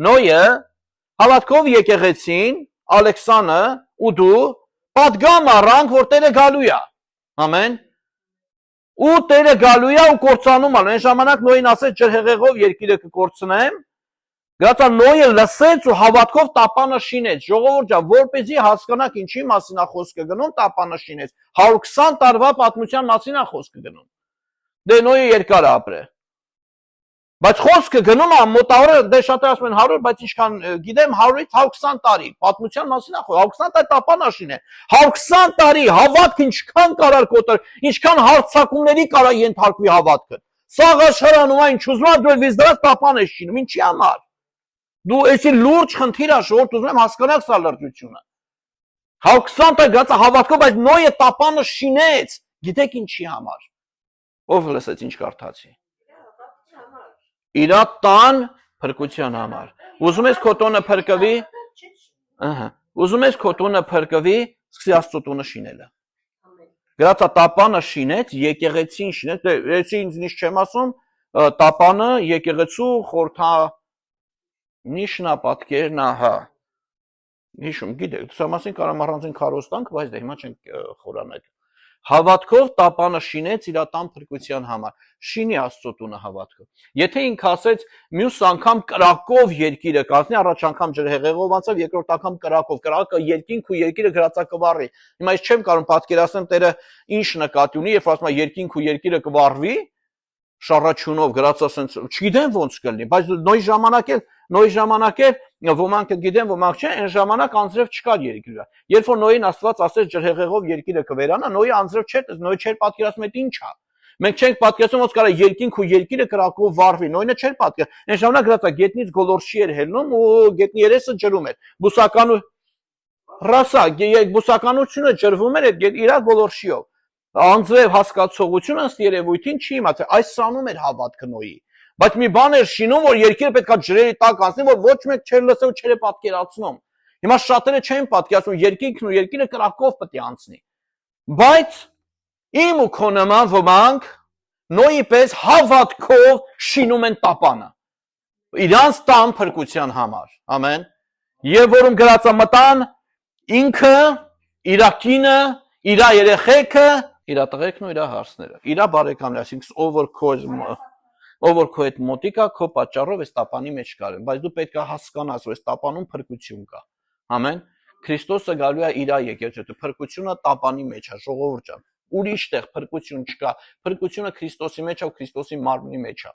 Նոյը հավատքով եկեղեցին, Ալեքսանը ու դու պատգամ առանք, որ Տերը գալու է։ Ամեն։ Ու Տերը գալու է ու կործանում ալ։ Այն ժամանակ Նոյին ասեց ջրհեղեղով երկիրը կկորցնեմ։ Գրածա Նոյը լսեց ու հավատքով տապանը շինեց։ Ժողովուրդ ջան, որպեսզի հասկանաք ինչի մասին է խոսքը գնում, տապանը շինեց։ 120 տարվա պատմության մասին է խոսքը գնում։ Դե Նոյը երկար է ապրել։ Բայց խոսքը գնում է մոտավորապես դե շատ ասում են 100, բայց ինչքան գիտեմ 100-ից 120 տարի պատմության մասին է խոսքը 120 տարի տապանաշին է 120 տարի հավատք ինչքան կարար կոտր ինչքան հարցակումների կարա ենթարկվի հավատքը սաղ աշխարհանում այն չուզում է դու վիզ դրած տապան ես շինում ինչի համար դու էսի լուրջ խնդիր ա շորտ ուզում եմ հասկանաք սա լրջությունը 120 տարի գած հավատքով բայց Նոյը տապանը շինեց գիտեք ինչի համար ով լսեց ինչ կարդացի Իրա տան փրկության համար։ Ուզում ես քո տոնը փրկվի։ Ահա։ Ուզում ես քո տոնը փրկվի, սկսի Աստծո տոնը շինելը։ Գրածա տապանը շինեց, եկեղեցին շինեց, դե էսի ինձ չեմ ասում, տապանը եկեղեցու խորթա նիշնապատկերն ահա։ Հիշում, գիտեք, սա մասին կարամ առանձին քարոստանք, բայց դե հիմա չենք խորանալ։ Հավատքով տապանը շինեց իր տան փրկության համար։ Շինի Աստծո տունը հավատքով։ Եթե ինքը ասեց մյուս անգամ կրակով երկիրը կազմի, առաջ անգամ ջրհեղեղով անցավ, երկրորդ անգամ կրակով, կրակը երկինք ու երկիրը գրածա կվառի։ Հիմա ես չեմ կարող պատկերացնել Տերը ինչ նկատի ունի, երբ ասում է երկինք ու երկիրը կվառվի, շառաչյունով գրած ասենց, չգիտեմ ոնց կլինի, բայց նոյի ժամանակ է ոմանք գիտեն, ոմանք չէ, այն ժամանակ անձրև չկար երկիրը։ Երբ որ Նոյին Աստված ասեց ջրհեղեղով երկիրը կվերանա, Նոյը անձրև չէր, Նոյը չէր պատկերացնում այդ ինչ է։ Մենք չենք պատկերացնում ոնց կարա երկինք ու երկիրը կրակով վառվի, Նոյնը չէր պատկերացնում։ Այն ժամանակ գրած է գետնից գոլորշի էր հելնում ու գետնի երեսը ջրում էր։ Բուսականությունը ջրվում էր այդ իրա գոլորշիով։ Անձրև հասկացողությունը ըստ երևույթին չի իմացել, այս սանում էր հավատքը Նոյի։ Բայց մի բան էր շինում, որ երկիրը պետքա ջրերի տակ անցնի, որ ոչ մեկ չէր լսել ու չէր պատկերացնում։ Հիմա շատերը չեն պատկերացնում, երկինքն ու երկիրը կրակով պետք է անցնի։ Բայց իմ ու քո նման ոմանք Նոյի պես հավատքով շինում են տապանը։ Իրանց տան փրկության համար։ Ամեն։ Եվ որում գրած է մտան ինքը, իր կինը, իր երեխեքը, իր տղերքն ու իր հարսները։ Իր բարեկամները, այսինքն ով որ քո հետ մոտիկ է, քո պատճառով այս տապանի մեջ կար, բայց դու պետք է հասկանաս, որ այս տապանում փրկություն կա։ Ամեն։ Քրիստոսը գալու է իր եկեղեցու, փրկությունը տապանի մեջ է, ժողովուրդ ջան։ Ուրիշ տեղ փրկություն չկա։ Փրկությունը Քրիստոսի մեջ է ու Քրիստոսի մարմնի մեջ է։